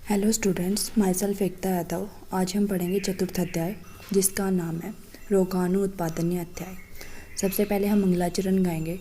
Hello students, my self एकता यादव। आज हम पढ़ेंगे चतुर्थ अध्याय जिसका नाम है रोगाणु उत्पादनीय अध्याय। सबसे पहले हम मंगलाचरण गाएंगे।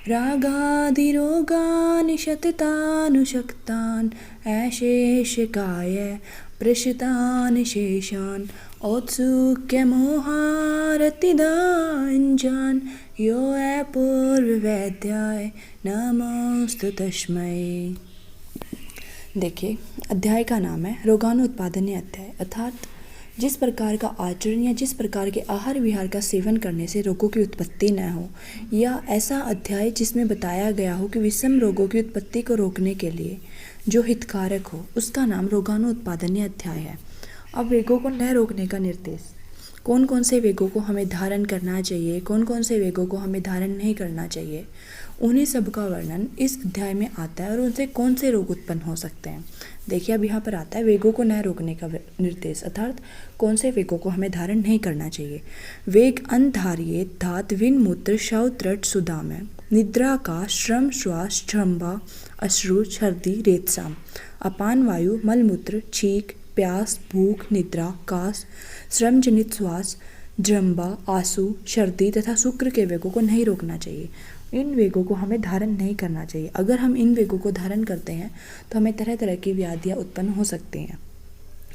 रागादिरोगानि शततानुशक्तान् ऐशेषकाय प्रशितान् शेषान् औत्सुक्यमोहारतिदाञ्जान् यो पूर्ववैद्याय नमोस्तु तस्मै। देखिए, अध्याय का नाम है रोगाणु उत्पादनीय अध्याय, अर्थात जिस प्रकार का आचरण या जिस प्रकार के आहार विहार का सेवन करने से रोगों की उत्पत्ति न हो, या ऐसा अध्याय जिसमें बताया गया हो कि विषम रोगों की उत्पत्ति को रोकने के लिए जो हितकारक हो, उसका नाम रोगाणु उत्पादनीय अध्याय है। अब वेगों को न रोकने का निर्देश, कौन कौन से वेगों को हमें धारण करना चाहिए, कौन कौन से वेगों को हमें धारण नहीं करना चाहिए, उन्हीं सब का वर्णन इस अध्याय में आता है और उनसे कौन से रोग उत्पन्न हो सकते हैं। देखिए, अब यहाँ पर आता है वेगों को न रोकने का निर्देश, अर्थात कौन से वेगों को हमें धारण नहीं करना चाहिए। वेग अनधारिये धात विन मूत्र शव त्रट सुदाम, निद्रा का श्रम श्वास जृंभा अश्रु छर्दी रेतसाम, अपान वायु मलमूत्र छींक प्यास भूख निद्रा कास श्रम जनित श्वास जृंभा आंसू सर्दी तथा शुक्र के वेगों को नहीं रोकना चाहिए। इन वेगों को हमें धारण नहीं करना चाहिए। अगर हम इन वेगों को धारण करते हैं तो हमें तरह तरह की व्याधियाँ उत्पन्न हो सकती हैं।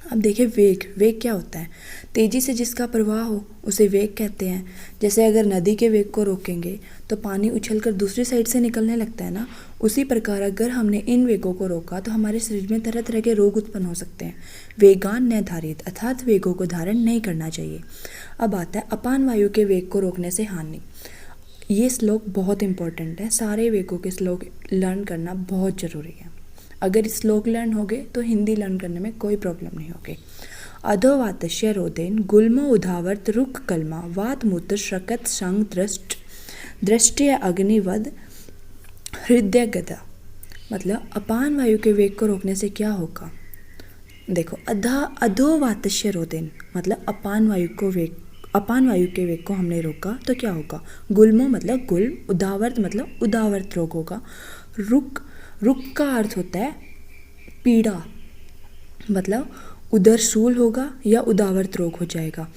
अब देखिए, वेग क्या होता है? तेजी से जिसका प्रवाह हो उसे वेग कहते हैं। जैसे अगर नदी के वेग को रोकेंगे तो पानी उछलकर दूसरी साइड से निकलने लगता है ना, उसी प्रकार अगर हमने इन वेगों को रोका तो हमारे शरीर में तरह तरह के रोग उत्पन्न हो सकते हैं। वेगान न धारित, अर्थात वेगों को धारण नहीं करना चाहिए। अब आता है अपान वायु के वेग को रोकने से हानि। ये श्लोक बहुत इंपॉर्टेंट है, सारे वेगों के श्लोक लर्न करना बहुत ज़रूरी है। अगर श्लोक लर्न हो गए तो हिंदी लर्न करने में कोई प्रॉब्लम नहीं होगी। अधोवातस्य रोदेन गुल्मो उधावर्त रुक कलमा वात मूत्र शकत संग दृष्टि अग्निवद हृदय गदा। मतलब अपान वायु के वेग को रोकने से क्या होगा? देखो, अधोवातस्य रोदेन मतलब अपान वायु के वेग को हमने रोका तो क्या होगा? गुल्मो मतलब गुल्म, उदावर्त मतलब उदावर्त रोग होगा। रुक का अर्थ होता है पीड़ा, मतलब उदरशूल होगा या उदावर्त रोग हो जाएगा।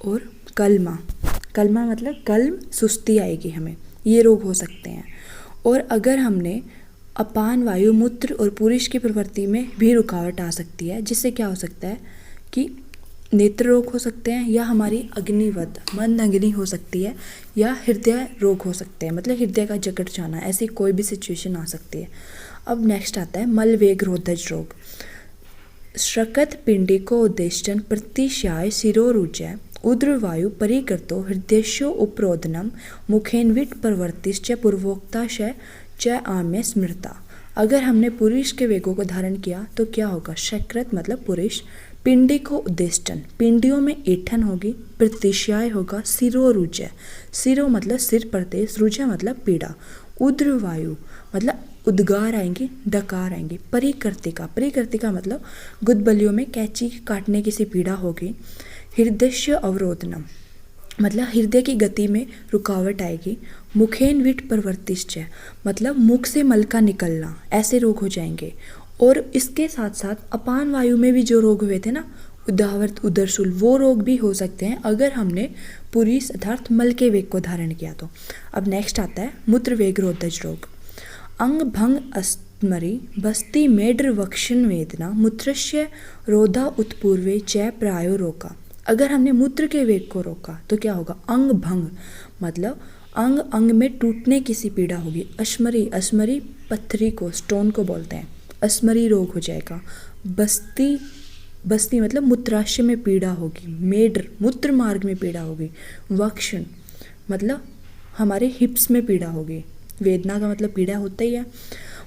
और कलमा मतलब कल्म, सुस्ती आएगी हमें, ये रोग हो सकते हैं। और अगर हमने अपान वायु मूत्र और पुरुष की प्रवृत्ति में भी रुकावट आ सकती है, जिससे क्या हो सकता है कि नेत्र रोग हो सकते हैं, या हमारी अग्निवध मंद अग्नि हो सकती है, या हृदय रोग हो सकते हैं, मतलब हृदय का जकड़ जाना, ऐसी कोई भी सिचुएशन आ सकती है। अब नेक्स्ट आता है मल वेग रोधज रोग। श्रकत पिंडी को उद्देश्यन प्रतिशाय शिरोरुजय उद्रवायु परिकृतो हृदयशो उपरोधनम मुखेन्विट प्रवर्तिश्च पूर्वोक्ताशय च आम्य स्मृता। अगर हमने पुरुष के वेगों को धारण किया तो क्या होगा? शक्रत मतलब पुरुष, पिंडी को उद्देष्टन, पिंडियों में ऐठन होगी, प्रतिशय होगा, सिरोरुजय, सिरो मतलब सिर प्रदेश, रुजय मतलब पीड़ा, उद्रवायु मतलब उद्गार आएंगी, डकार आएंगी, परिकृतिका मतलब गुदबलियों में कैंची काटने की सी पीड़ा होगी, हृदय अवरोधनम मतलब हृदय की गति में रुकावट आएगी, मुखेन विट प्रवर्तिश्च मतलब मुख से मल का निकलना, ऐसे रोग हो जाएंगे। और इसके साथ साथ अपान वायु में भी जो रोग हुए थे ना, उदावर्त उदरशूल, वो रोग भी हो सकते हैं अगर हमने पुरुष अर्थात मल के वेग को धारण किया तो। अब नेक्स्ट आता है मूत्र वेग रोधज रोग। अंग भंग अस्मरी बस्ती मेड्र वक्षण वेदना मूत्रस्य रोधा उत्पूर्वे च प्रायो रोका। अगर हमने मूत्र के वेग को रोका तो क्या होगा? अंग भंग मतलब अंग में टूटने की सी पीड़ा होगी। अस्मरी पत्थरी को, स्टोन को बोलते हैं, अस्मरी रोग हो जाएगा। बस्ती मतलब मूत्राशय में पीड़ा होगी, मेड्र मूत्र मार्ग में पीड़ा होगी, वक्षण मतलब हमारे हिप्स में पीड़ा होगी, वेदना का मतलब पीड़ा होता ही है।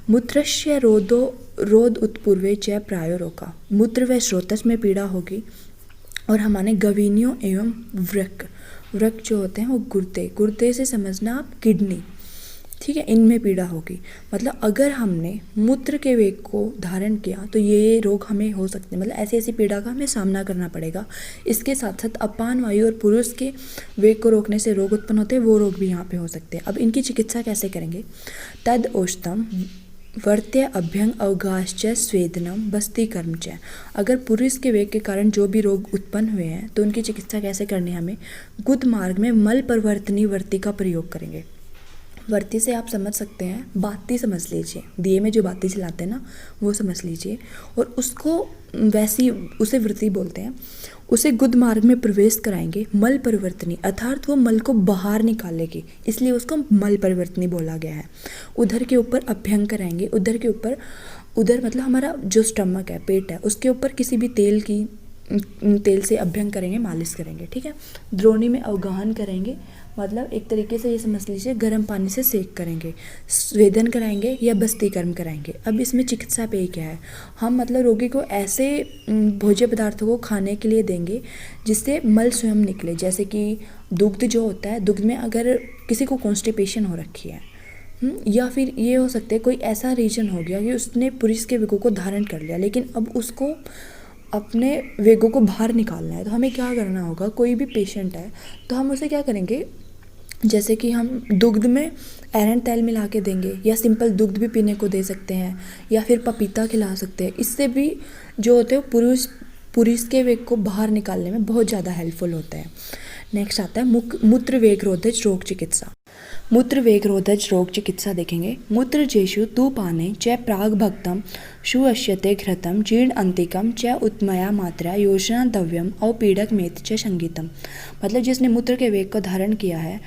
मूत्रस्य रोध उत्पूर्वे च प्रायो रोका, मूत्र व स्रोतस में पीड़ा होगी। और हमारे गवीनियों एवं वृक जो होते हैं वो गुर्दे से समझना आप किडनी, ठीक है, इनमें पीड़ा होगी। मतलब अगर हमने मूत्र के वेग को धारण किया तो ये रोग हमें हो सकते हैं, मतलब ऐसी पीड़ा का हमें सामना करना पड़ेगा। इसके साथ साथ अपान वायु और पुरुष के वेग को रोकने से रोग उत्पन्न होते हैं, वो रोग भी यहाँ पे हो सकते हैं। अब इनकी चिकित्सा कैसे करेंगे? तद औषधम वर्त्य अभ्यंग अवगाश्च स्वेदनम बस्ती कर्म च। अगर पुरुष के वेग के कारण जो भी रोग उत्पन्न हुए हैं तो उनकी चिकित्सा कैसे करनी है हमें? गुद मार्ग में मल परिवर्तनी वर्ती का प्रयोग करेंगे। वर्ती से आप समझ सकते हैं, बाती समझ लीजिए, दिए में जो बाती चलाते हैं ना वो समझ लीजिए, और उसको वैसी उसे वृत्ति बोलते हैं। उसे गुद मार्ग में प्रवेश कराएंगे मल परिवर्तनी, अर्थात वो मल को बाहर निकालेगी, इसलिए उसको मल परिवर्तनी बोला गया है। उधर के ऊपर अभ्यंग कराएंगे, उधर के ऊपर, उधर मतलब हमारा जो स्टमक है, पेट है, उसके ऊपर किसी भी तेल से अभ्यंग करेंगे, मालिश करेंगे, ठीक है। द्रोणी में अवगाहन करेंगे, मतलब एक तरीके से ये समझ लीजिए गर्म पानी से सेक करेंगे। स्वेदन कराएंगे या बस्ती कर्म कराएंगे। अब इसमें चिकित्सा पेय क्या है? हम मतलब रोगी को ऐसे भोज्य पदार्थों को खाने के लिए देंगे जिससे मल स्वयं निकले, जैसे कि दुग्ध जो होता है, दुग्ध में अगर किसी को कॉन्स्टिपेशन हो रखी है, या फिर ये हो सकता है कोई ऐसा रीजन हो गया कि उसने पुरुष के वेगों को धारण कर लिया, लेकिन अब उसको अपने वेगों को बाहर निकालना है, तो हमें क्या करना होगा? कोई भी पेशेंट है तो हम उसे क्या करेंगे, जैसे कि हम दुग्ध में अरहर तेल मिला के देंगे, या सिंपल दुग्ध भी पीने को दे सकते हैं, या फिर पपीता खिला सकते हैं। इससे भी जो होते हैं पुरुष के वेग को बाहर निकालने में बहुत ज़्यादा हेल्पफुल होता है। नेक्स्ट आता है मूत्र वेग रोधज रोग चिकित्सा। मूत्र वेग रोधज रोग चिकित्सा देखेंगे। मूत्र जेषु तू पाने च प्राग भक्तम सुअश्यते घृतम जीर्ण अंतिकम च उत्मया मात्रा योजना द्रव्यम औपीडक मेत च संगीतम। मतलब जिसने मूत्र के वेग को धारण किया है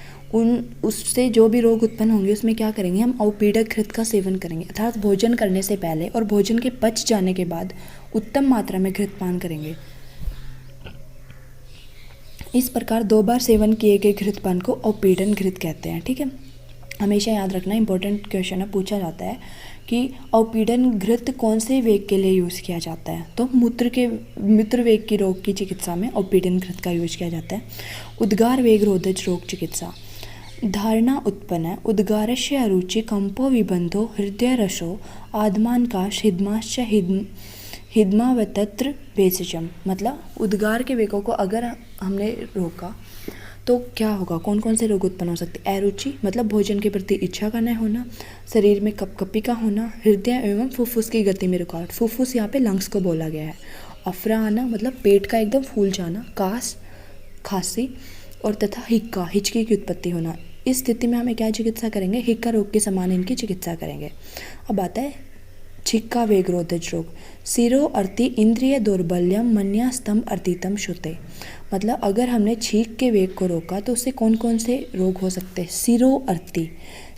उससे जो भी रोग उत्पन्न होंगे उसमें क्या करेंगे? हम औपीडक घृत का सेवन करेंगे, अर्थात भोजन करने से पहले और भोजन के पच जाने के बाद उत्तम मात्रा में घृत पान करेंगे। इस प्रकार 2 बार सेवन किए गए घृतपान को औपीडन घृत कहते हैं, ठीक है। हमेशा याद रखना, इंपॉर्टेंट क्वेश्चन है, पूछा जाता है कि औपीडन घृत कौन से वेग के लिए यूज़ किया जाता है? तो मूत्र वेग की रोग की चिकित्सा में औपीडन घृत का यूज किया जाता है। उद्गार वेग रोधज रोग चिकित्सा। धारणा उत्पन्न है उद्गारस्य अरुचि कंपो विबंधो हृदय रसो आदमानकाश हिदमाश्च हिदमावतत्र भेषजम। मतलब उद्गार के वेगों को अगर हमने रोका तो क्या होगा? कौन कौन से रोग उत्पन्न हो सकते हैं? अरुचि मतलब भोजन के प्रति इच्छा का न होना, शरीर में कपकपी का होना, हृदय एवं फुफ्फुस की गति में रुकावट, फुफ्फुस यहाँ पे लंग्स को बोला गया है। अफरा आना मतलब पेट का एकदम फूल जाना, कास खांसी, और तथा हिक्का हिचकी की उत्पत्ति होना। इस स्थिति में हमें क्या चिकित्सा करेंगे? हिक्का रोग के समान इनकी चिकित्सा करेंगे। अब आता है छिक्का वेग रोधज रोग। सिरो अर्ति इंद्रिय दौर्बल्यम मन्या स्तंभ अर्तितम श्रुते। मतलब अगर हमने छींक के वेग को रोका तो उससे कौन कौन से रोग हो सकते हैं? सिरो अर्ति,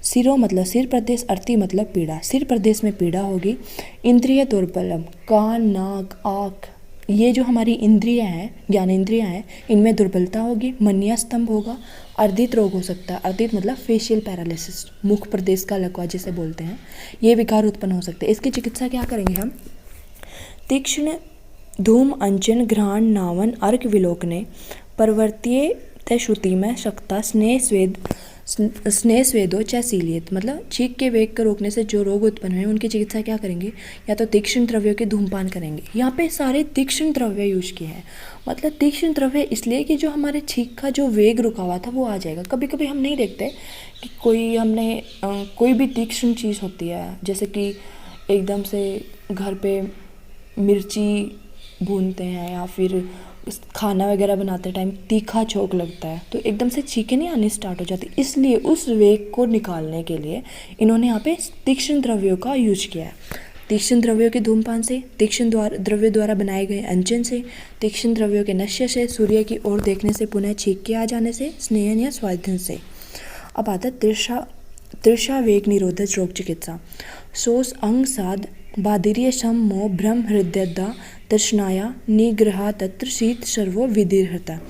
सिरो मतलब सिर प्रदेश, अर्ति मतलब पीड़ा, सिर प्रदेश में पीड़ा होगी। इंद्रिय दौर्बल्यम कान नाक आँख, ये जो हमारी इंद्रियां हैं, ज्ञानेंद्रियां हैं, इनमें दुर्बलता होगी। मन्या स्तंभ होगा। अर्दित रोग हो सकता है, अर्दित मतलब फेशियल पैरालिसिस, मुख प्रदेश का लकवा जिसे बोलते हैं, ये विकार उत्पन्न हो सकते हैं। इसकी चिकित्सा क्या करेंगे हम? तीक्ष्ण धूम अंजन घ्राण नावन अर्क विलोकने परवर्तीय तय श्रुति में शक्ता स्नेह स्वेदो च सीलियत। मतलब छींक के वेग को रोकने से जो रोग उत्पन्न हुए उनकी चिकित्सा क्या करेंगे? या तो तीक्ष्ण द्रव्यों के धूमपान करेंगे। यहाँ पे सारे तीक्ष्ण द्रव्य यूज किए हैं। मतलब तीक्ष्ण द्रव्य इसलिए कि जो हमारे छींक का जो वेग रुका हुआ था वो आ जाएगा। कभी कभी हम नहीं देखते कि कोई भी तीक्ष्ण चीज़ होती है, जैसे कि एकदम से घर पे मिर्ची भूनते हैं या फिर खाना वगैरह बनाते टाइम तीखा छोंक लगता है तो एकदम से छींकें नहीं आनी स्टार्ट हो जाती। इसलिए उस वेग को निकालने के लिए इन्होंने यहाँ पे तीक्ष्ण द्रव्यों का यूज किया है। तीक्ष्ण द्रव्यों के धूमपान से, तीक्ष्ण द्रव्य द्वारा बनाए गए अंजन से, तीक्ष्ण द्रव्यों के नश्य से, सूर्य की ओर देखने से, पुनः छींक के आ जाने से, स्नेहन या स्वाधीन से। अब आता है तृषा वेग निरोधक रोग चिकित्सा। शोष अंग साध बाधिर्य सम मोह भ्रम हृदयदा तृष्णाया निग्रहा तत्र शीत सर्वो विदीर्हता।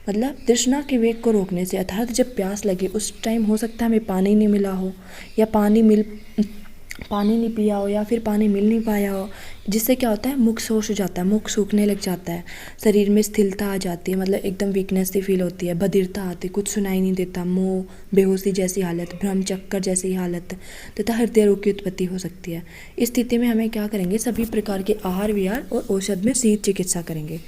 मतलब तृष्णा के वेग को रोकने से, अर्थात जब प्यास लगे उस टाइम हो सकता है हमें पानी नहीं मिला हो, या पानी नहीं पिया हो, या फिर पानी मिल नहीं पाया हो, जिससे क्या होता है? मुख शोष हो जाता है, मुख सूखने लग जाता है, शरीर में स्थिरता आ जाती है, मतलब एकदम वीकनेस सी फील होती है, बधिरता आती है, कुछ सुनाई नहीं देता, मोह, बेहोशी जैसी हालत, भ्रम चक्कर जैसी हालत, तथा हृदय रोग की उत्पत्ति हो सकती है। इस स्थिति में हमें क्या करेंगे? सभी प्रकार के आहार विहार और औषध में शीत चिकित्सा करेंगे।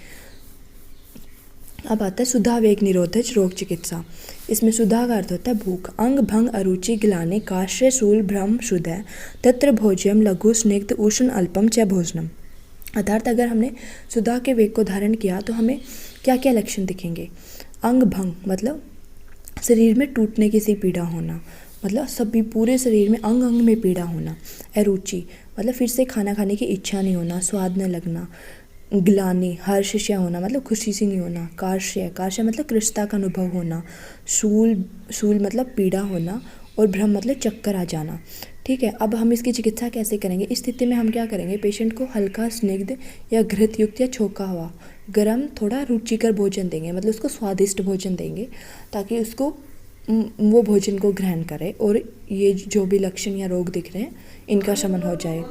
अब आता है सुधावेग निरोधज रोग चिकित्सा। इसमें सुधा का अर्थ होता है भूख। अंग भंग अरुचि ग्लानि काश्य शूल भ्रम शुदय तत्र भोज्यम लघु स्निग्ध उष्ण अल्पम च भोजनम। अर्थात अगर हमने सुधा के वेग को धारण किया तो हमें क्या क्या लक्षण दिखेंगे। अंग भंग मतलब शरीर में टूटने की सी पीड़ा होना, मतलब सभी पूरे शरीर में अंग अंग में पीड़ा होना। अरुचि मतलब फिर से खाना खाने की इच्छा नहीं होना, स्वाद न लगना। ग्लानि हर्ष से होना मतलब खुशी से नहीं होना। कार्श्य कार्श्य मतलब कृशता का अनुभव होना। शूल शूल मतलब पीड़ा होना। और भ्रम मतलब चक्कर आ जाना। ठीक है, अब हम इसकी चिकित्सा कैसे करेंगे। इस स्थिति में हम क्या करेंगे, पेशेंट को हल्का स्निग्ध या घृत युक्त या छोका हुआ गरम थोड़ा रुचिकर भोजन देंगे, मतलब उसको स्वादिष्ट भोजन देंगे ताकि उसको वो भोजन को ग्रहण करे और ये जो भी लक्षण या रोग दिख रहे हैं इनका शमन हो जाए।